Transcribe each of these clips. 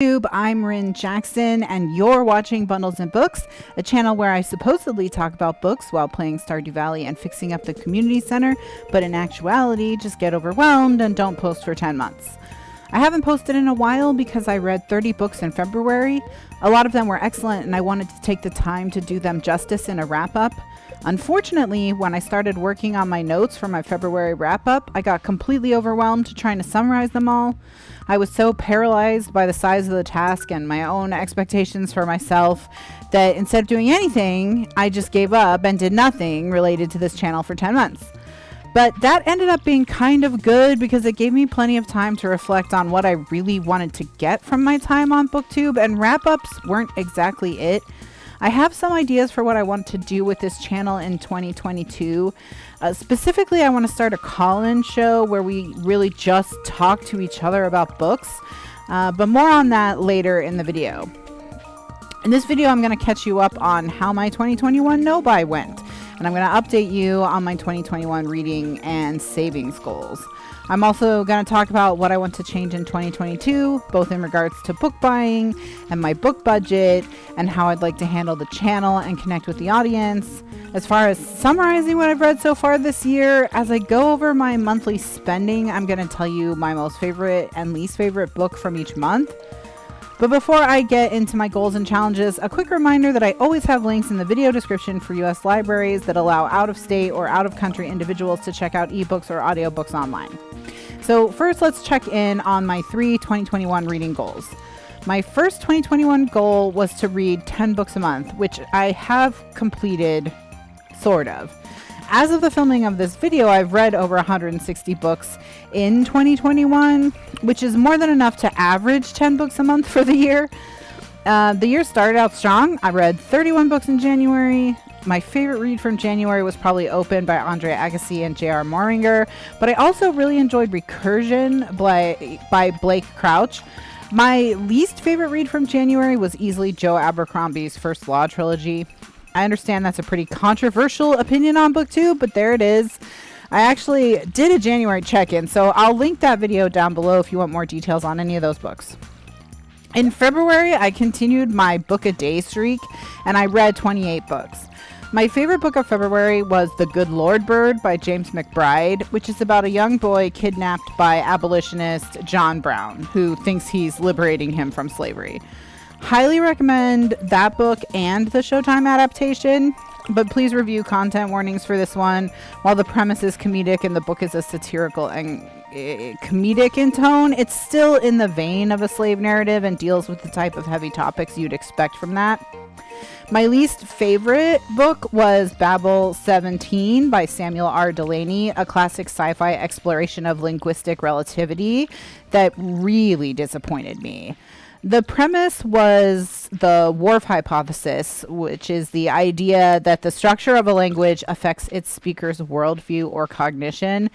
I'm Ryn Jackson, and you're watching Bundles and Books, a channel where I supposedly talk about books while playing Stardew Valley and fixing up the community center, but in actuality just get overwhelmed and don't post for 10 months. I haven't posted in a while because I read 30 books in February. A lot of them were excellent and I wanted to take the time to do them justice in a wrap-up. Unfortunately, when I started working on my notes for my February wrap-up, I got completely overwhelmed trying to summarize them all. I was so paralyzed by the size of the task and my own expectations for myself that instead of doing anything, I just gave up and did nothing related to this channel for 10 months. But that ended up being kind of good because it gave me plenty of time to reflect on what I really wanted to get from my time on BookTube, and wrap-ups weren't exactly it. I have some ideas for what I want to do with this channel in 2022. Specifically, I want to start a call-in show where we really just talk to each other about books, but more on that later in the video. In this video, I'm going to catch you up on how my 2021 no-buy went, and I'm going to update you on my 2021 reading and savings goals. I'm also going to talk about what I want to change in 2022, both in regards to book buying and my book budget, and how I'd like to handle the channel and connect with the audience. As far as summarizing what I've read so far this year, as I go over my monthly spending, I'm going to tell you my most favorite and least favorite book from each month. But before I get into my goals and challenges, a quick reminder that I always have links in the video description for US libraries that allow out-of-state or out-of-country individuals to check out ebooks or audiobooks online. So first, let's check in on my 2021 reading goals. My first 2021 goal was to read 10 books a month, which I have completed, sort of. As of the filming of this video, I've read over 160 books in 2021, which is more than enough to average 10 books a month for the year. The year started out strong. I read 31 books in January. My favorite read from January was probably Open by Andre Agassi and J.R. Moringer, but I also really enjoyed Recursion by Blake Crouch. My least favorite read from January was easily Joe Abercrombie's First Law trilogy. I understand that's a pretty controversial opinion on BookTube, but there it is. I actually did a January check-in, so I'll link that video down below if you want more details on any of those books. In February, I continued my book a day streak, and I read 28 books. My favorite book of February was The Good Lord Bird by James McBride, which is about a young boy kidnapped by abolitionist John Brown, who thinks he's liberating him from slavery. Highly recommend that book and the Showtime adaptation, but please review content warnings for this one. While the premise is comedic and the book is a satirical and comedic in tone, it's still in the vein of a slave narrative and deals with the type of heavy topics you'd expect from that. My least favorite book was Babel 17 by Samuel R. Delany, a classic sci-fi exploration of linguistic relativity that really disappointed me. The premise was the Whorf hypothesis, which is the idea that the structure of a language affects its speaker's worldview or cognition,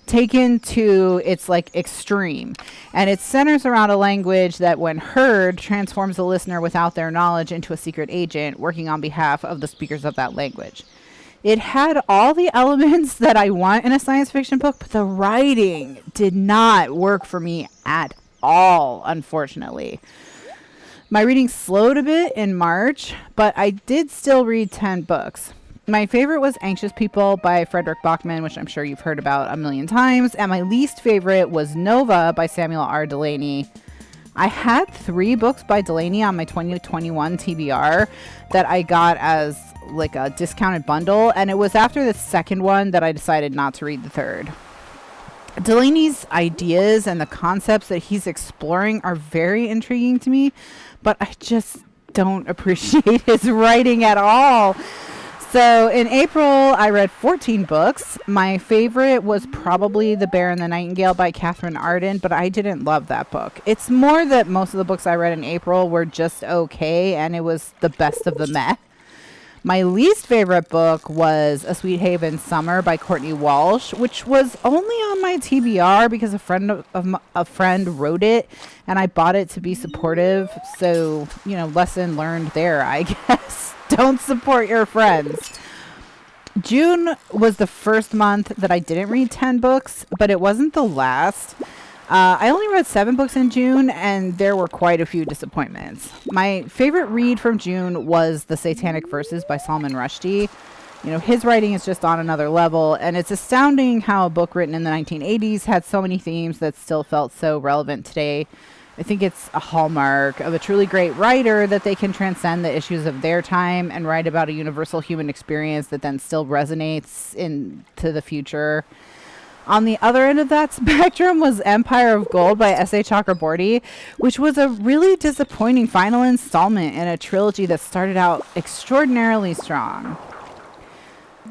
taken to its extreme. And it centers around a language that, when heard, transforms the listener without their knowledge into a secret agent working on behalf of the speakers of that language. It had all the elements that I want in a science fiction book, but the writing did not work for me at all, unfortunately. My reading slowed a bit in March, but I did still read 10 books. My favorite was Anxious People by Frederick Bachman, which I'm sure you've heard about a million times, and my least favorite was Nova by Samuel R. Delany. I had 3 books by Delany on my 2021 TBR that I got as a discounted bundle, and it was after the second one that I decided not to read the third. Delany's ideas and the concepts that he's exploring are very intriguing to me, but I just don't appreciate his writing at all. So in April, I read 14 books. My favorite was probably The Bear and the Nightingale by Catherine Arden, but I didn't love that book. It's more that most of the books I read in April were just okay, and it was the best of the meh. My least favorite book was A Sweet Haven Summer by Courtney Walsh, which was only on my TBR because a friend wrote it, and I bought it to be supportive. So, lesson learned there, I guess. Don't support your friends. June was the first month that I didn't read 10 books, but it wasn't the last. I only read 7 books in June, and there were quite a few disappointments. My favorite read from June was The Satanic Verses by Salman Rushdie. You know, his writing is just on another level, and it's astounding how a book written in the 1980s had so many themes that still felt so relevant today. I think it's a hallmark of a truly great writer that they can transcend the issues of their time and write about a universal human experience that then still resonates into the future. On the other end of that spectrum was Empire of Gold by S.A. Chakraborty, which was a really disappointing final installment in a trilogy that started out extraordinarily strong.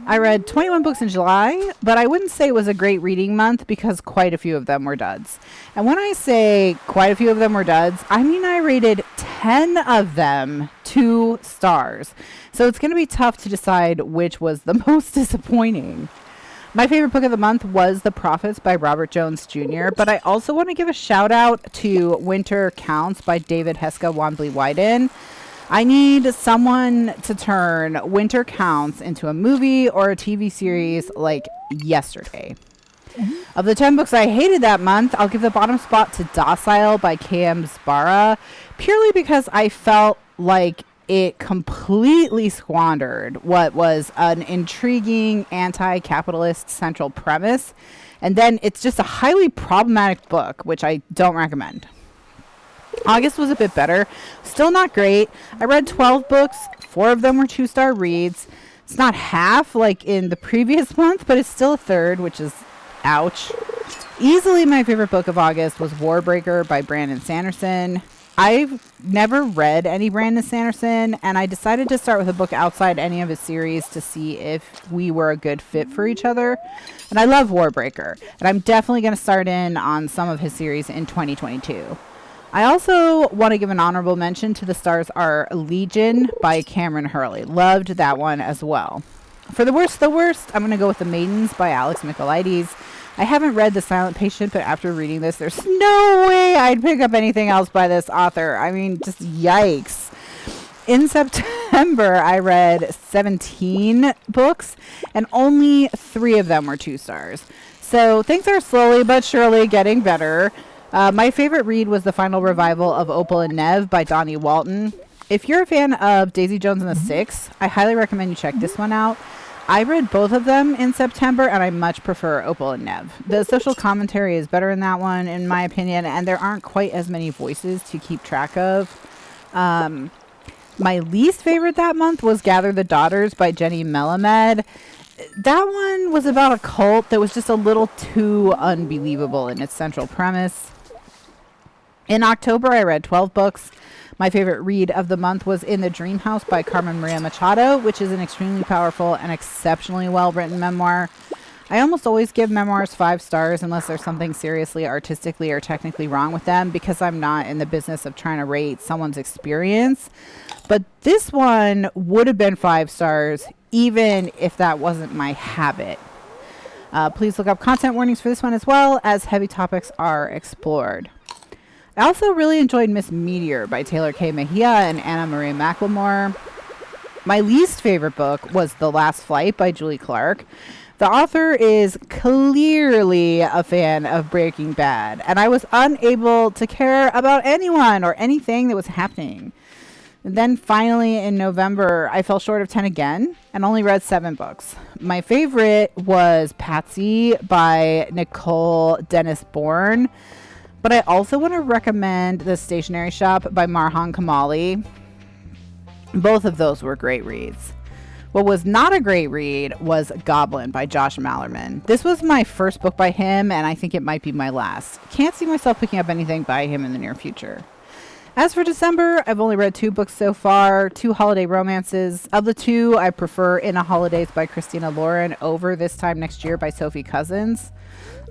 I read 21 books in July, but I wouldn't say it was a great reading month because quite a few of them were duds. And when I say quite a few of them were duds, I mean I rated 10 of them 2 stars. So it's going to be tough to decide which was the most disappointing. My favorite book of the month was The Prophets by Robert Jones Jr., but I also want to give a shout out to Winter Counts by David Heska Wambley-Wyden. I need someone to turn Winter Counts into a movie or a TV series like yesterday. Of the 10 books I hated that month, I'll give the bottom spot to Docile by K.M. Zbara, purely because I felt like it completely squandered what was an intriguing anti-capitalist central premise. And then it's just a highly problematic book, which I don't recommend. August was a bit better. Still not great. I read 12 books. 4 of them were 2-star reads. It's not half like in the previous month, but it's still a third, which is ouch. Easily my favorite book of August was Warbreaker by Brandon Sanderson. I've never read any Brandon Sanderson, and I decided to start with a book outside any of his series to see if we were a good fit for each other. And I love Warbreaker, and I'm definitely going to start in on some of his series in 2022. I also want to give an honorable mention to The Stars Are Legion by Cameron Hurley. Loved that one as well. For the worst, I'm going to go with The Maidens by Alex Michaelides. I haven't read The Silent Patient, but after reading this, there's no way I'd pick up anything else by this author. I mean, just yikes. In September, I read 17 books, and only 3 of them were 2 stars. So things are slowly but surely getting better. My favorite read was the final revival of Opal and Nev by Donnie Walton. If you're a fan of Daisy Jones and the Six, I highly recommend you check this one out. I read both of them in September, and I much prefer Opal and Nev. The social commentary is better in that one, in my opinion, and there aren't quite as many voices to keep track of. My least favorite that month was Gather the Daughters by Jenny Melamed. That one was about a cult that was just a little too unbelievable in its central premise. In October, I read 12 books. My favorite read of the month was In the Dream House by Carmen Maria Machado, which is an extremely powerful and exceptionally well-written memoir. I almost always give memoirs 5 stars unless there's something seriously artistically or technically wrong with them, because I'm not in the business of trying to rate someone's experience. But this one would have been 5 stars, even if that wasn't my habit. Please look up content warnings for this one as well, as heavy topics are explored. I also really enjoyed Miss Meteor by Taylor K. Mejia and Anna Marie McLemore. My least favorite book was The Last Flight by Julie Clark. The author is clearly a fan of Breaking Bad, and I was unable to care about anyone or anything that was happening. And then finally in November, I fell short of 10 again and only read 7 books. My favorite was Patsy by Nicole Dennis Bourne. But I also want to recommend The Stationery Shop by Marhan Kamali. Both of those were great reads. What was not a great read was Goblin by Josh Mallerman. This was my first book by him, and I think it might be my last. Can't see myself picking up anything by him in the near future. As for December, I've only read 2 books so far, 2 holiday romances. Of the 2, I prefer In a Holidays by Christina Lauren over This Time Next Year by Sophie Cousins.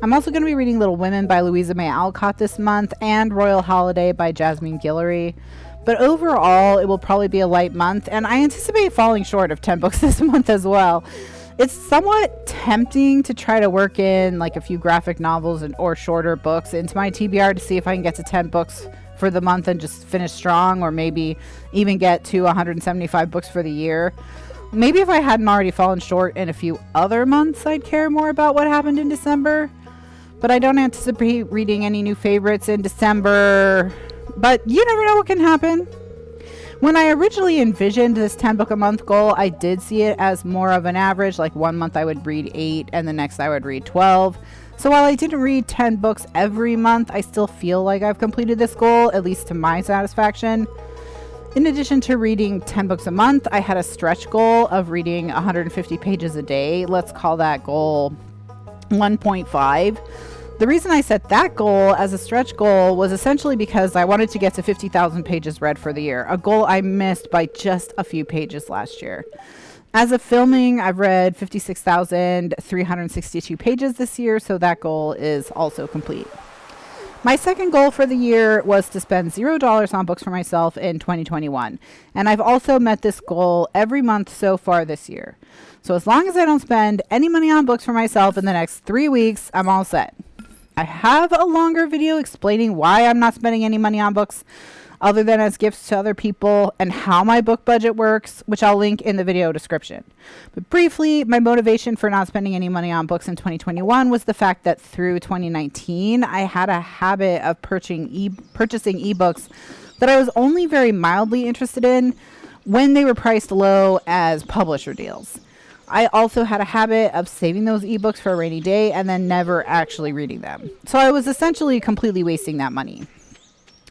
I'm also going to be reading Little Women by Louisa May Alcott this month and Royal Holiday by Jasmine Guillory. But overall, it will probably be a light month, and I anticipate falling short of 10 books this month as well. It's somewhat tempting to try to work in like a few graphic novels or shorter books into my TBR to see if I can get to 10 books for the month and just finish strong, or maybe even get to 175 books for the year. Maybe if I hadn't already fallen short in a few other months, I'd care more about what happened in December. But I don't anticipate reading any new favorites in December. But you never know what can happen. When I originally envisioned this 10 book a month goal, I did see it as more of an average. Like one month I would read 8 and the next I would read 12. So while I didn't read 10 books every month, I still feel like I've completed this goal, at least to my satisfaction. In addition to reading 10 books a month, I had a stretch goal of reading 150 pages a day. Let's call that goal 1.5. The reason I set that goal as a stretch goal was essentially because I wanted to get to 50,000 pages read for the year, a goal I missed by just a few pages last year. As of filming, I've read 56,362 pages this year, so that goal is also complete. My second goal for the year was to spend $0 on books for myself in 2021, and I've also met this goal every month so far this year. So as long as I don't spend any money on books for myself in the next 3 weeks, I'm all set. I have a longer video explaining why I'm not spending any money on books other than as gifts to other people and how my book budget works, which I'll link in the video description. But briefly, my motivation for not spending any money on books in 2021 was the fact that through 2019, I had a habit of purchasing ebooks that I was only very mildly interested in when they were priced low as publisher deals. I also had a habit of saving those ebooks for a rainy day and then never actually reading them. So I was essentially completely wasting that money.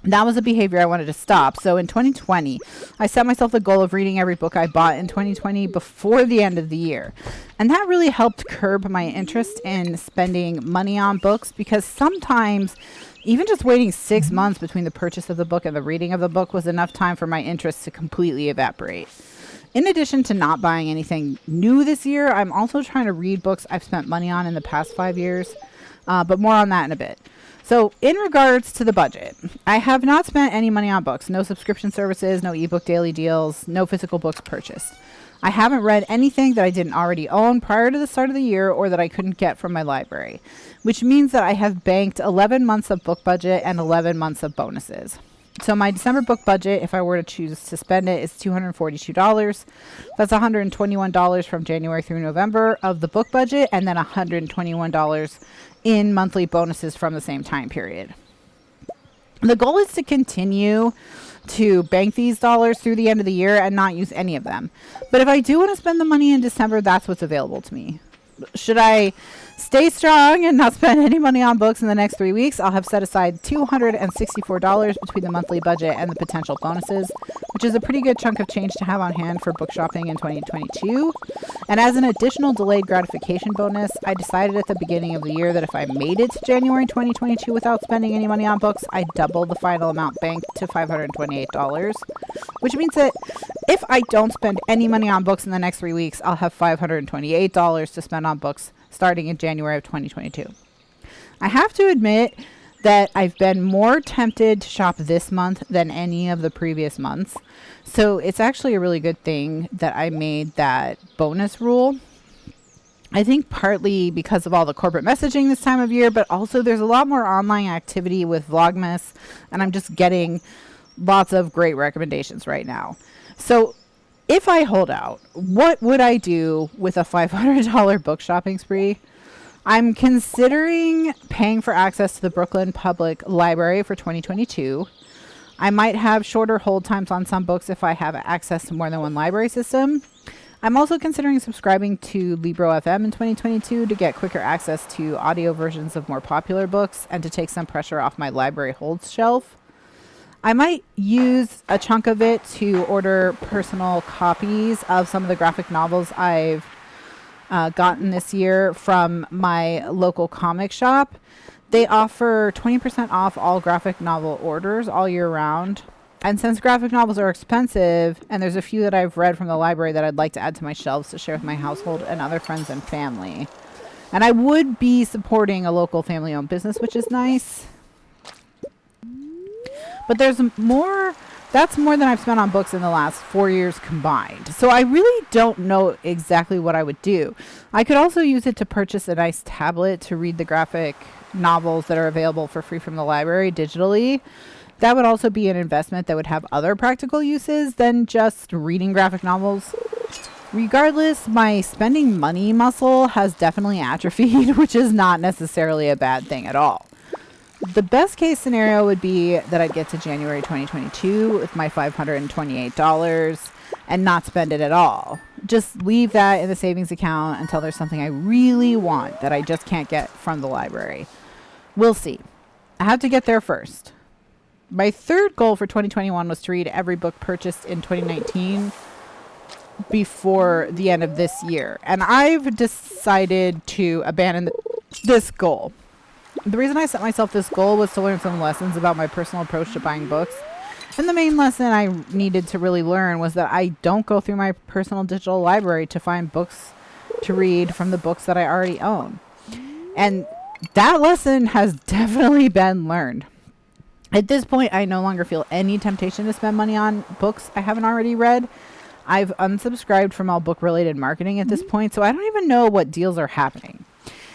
That was a behavior I wanted to stop. So in 2020, I set myself the goal of reading every book I bought in 2020 before the end of the year. And that really helped curb my interest in spending money on books, because sometimes even just waiting 6 months between the purchase of the book and the reading of the book was enough time for my interest to completely evaporate. In addition to not buying anything new this year, I'm also trying to read books I've spent money on in the past 5 years, but more on that in a bit. So in regards to the budget, I have not spent any money on books, no subscription services, no ebook daily deals, no physical books purchased. I haven't read anything that I didn't already own prior to the start of the year or that I couldn't get from my library, which means that I have banked 11 months of book budget and 11 months of bonuses. So my December book budget, if I were to choose to spend it, is $242. That's $121 from January through November of the book budget, and then $121 in monthly bonuses from the same time period. The goal is to continue to bank these dollars through the end of the year and not use any of them. But if I do want to spend the money in December, that's what's available to me. Should I stay strong and not spend any money on books in the next 3 weeks, I'll have set aside $264 between the monthly budget and the potential bonuses, which is a pretty good chunk of change to have on hand for book shopping in 2022. And as an additional delayed gratification bonus, I decided at the beginning of the year that if I made it to January 2022 without spending any money on books, I'd double the final amount banked to $528, which means that if I don't spend any money on books in the next 3 weeks, I'll have $528 to spend on books starting in January of 2022. I have to admit that I've been more tempted to shop this month than any of the previous months. So it's actually a really good thing that I made that bonus rule. I think partly because of all the corporate messaging this time of year, but also there's a lot more online activity with Vlogmas, and I'm just getting lots of great recommendations right now. So if I hold out, what would I do with a $500 book shopping spree? I'm considering paying for access to the Brooklyn Public Library for 2022. I might have shorter hold times on some books if I have access to more than one library system. I'm also considering subscribing to Libro FM in 2022 to get quicker access to audio versions of more popular books and to take some pressure off my library holds shelf. I might use a chunk of it to order personal copies of some of the graphic novels I've gotten this year from my local comic shop. They offer 20% off all graphic novel orders all year round. And since graphic novels are expensive, and there's a few that I've read from the library that I'd like to add to my shelves to share with my household and other friends and family. And I would be supporting a local family-owned business, which is nice. But there's more, that's more than I've spent on books in the last 4 years combined. So I really don't know exactly what I would do. I could also use it to purchase a nice tablet to read the graphic novels that are available for free from the library digitally. That would also be an investment that would have other practical uses than just reading graphic novels. Regardless, my spending money muscle has definitely atrophied, which is not necessarily a bad thing at all. The best case scenario would be that I'd get to January 2022 with my $528 and not spend it at all. Just leave that in the savings account until there's something I really want that I just can't get from the library. We'll see. I have to get there first. My third goal for 2021 was to read every book purchased in 2019 before the end of this year. And I've decided to abandon this goal. The reason I set myself this goal was to learn some lessons about my personal approach to buying books. And the main lesson I needed to really learn was that I don't go through my personal digital library to find books to read from the books that I already own. And that lesson has definitely been learned. At this point, I no longer feel any temptation to spend money on books I haven't already read. I've unsubscribed from all book-related marketing at this point, so I don't even know what deals are happening.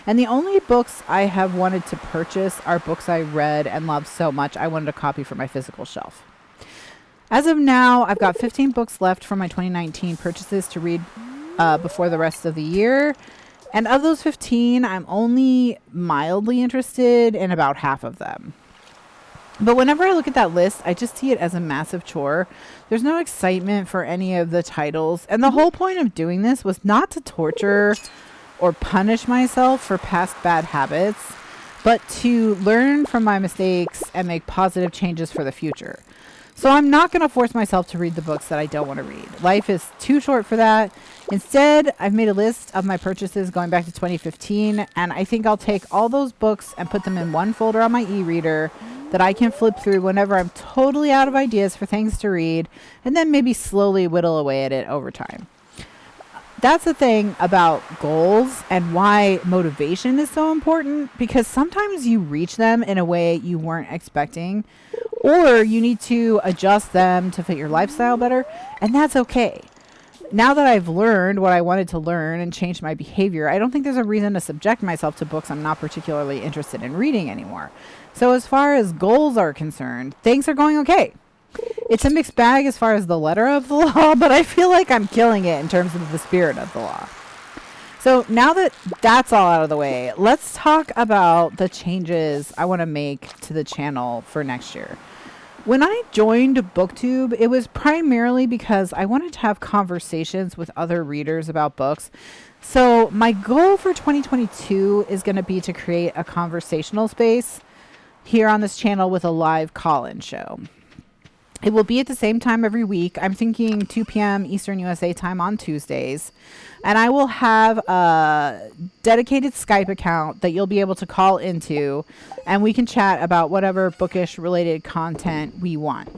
And the only books I have wanted to purchase are books I read and loved so much I wanted a copy for my physical shelf. As of now, I've got 15 books left from my 2019 purchases to read before the rest of the year. And of those 15, I'm only mildly interested in about half of them. But whenever I look at that list, I just see it as a massive chore. There's no excitement for any of the titles. And the whole point of doing this was not to torture or punish myself for past bad habits, but to learn from my mistakes and make positive changes for the future. So I'm not going to force myself to read the books that I don't want to read. Life is too short for that. Instead, I've made a list of my purchases going back to 2015, and I think I'll take all those books and put them in one folder on my e-reader that I can flip through whenever I'm totally out of ideas for things to read, and then maybe slowly whittle away at it over time. That's the thing about goals and why motivation is so important, because sometimes you reach them in a way you weren't expecting, or you need to adjust them to fit your lifestyle better, and that's okay. Now that I've learned what I wanted to learn and changed my behavior, I don't think there's a reason to subject myself to books I'm not particularly interested in reading anymore. So as far as goals are concerned, things are going okay. It's a mixed bag as far as the letter of the law, but I feel like I'm killing it in terms of the spirit of the law. So now that that's all out of the way, let's talk about the changes I want to make to the channel for next year. When I joined BookTube, it was primarily because I wanted to have conversations with other readers about books. So my goal for 2022 is going to be to create a conversational space here on this channel with a live call-in show. It will be at the same time every week. I'm thinking 2 p.m. Eastern USA time on Tuesdays. And I will have a dedicated Skype account that you'll be able to call into, and we can chat about whatever bookish related content we want.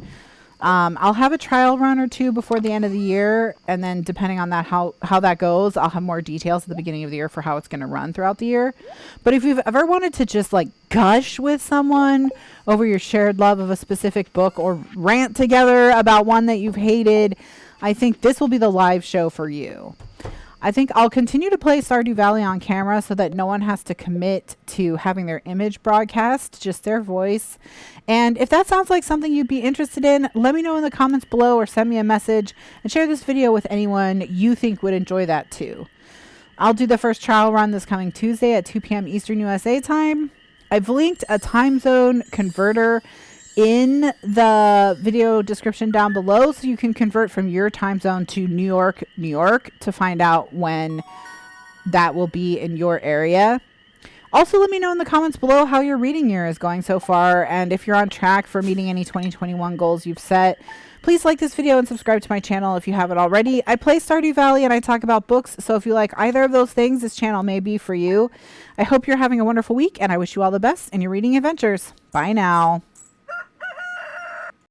I'll have a trial run or two before the end of the year, and then depending on that how that goes, I'll have more details at the beginning of the year for how it's going to run throughout the year. But if you've ever wanted to just like gush with someone over your shared love of a specific book, or rant together about one that you've hated, I think this will be the live show for you. I think I'll continue to play Stardew Valley on camera so that no one has to commit to having their image broadcast, just their voice. And if that sounds like something you'd be interested in, let me know in the comments below or send me a message, and share this video with anyone you think would enjoy that too. I'll do the first trial run this coming Tuesday at 2 p.m. Eastern USA time. I've linked a time zone converter in the video description down below, so you can convert from your time zone to New York to find out when that will be in your area. Also, let me know in the comments below how your reading year is going so far, and if you're on track for meeting any 2021 goals you've set. Please like this video and subscribe to my channel if you haven't already. I play Stardew Valley and I talk about books, so if you like either of those things, this channel may be for you. I hope you're having a wonderful week, and I wish you all the best in your reading adventures. Bye now.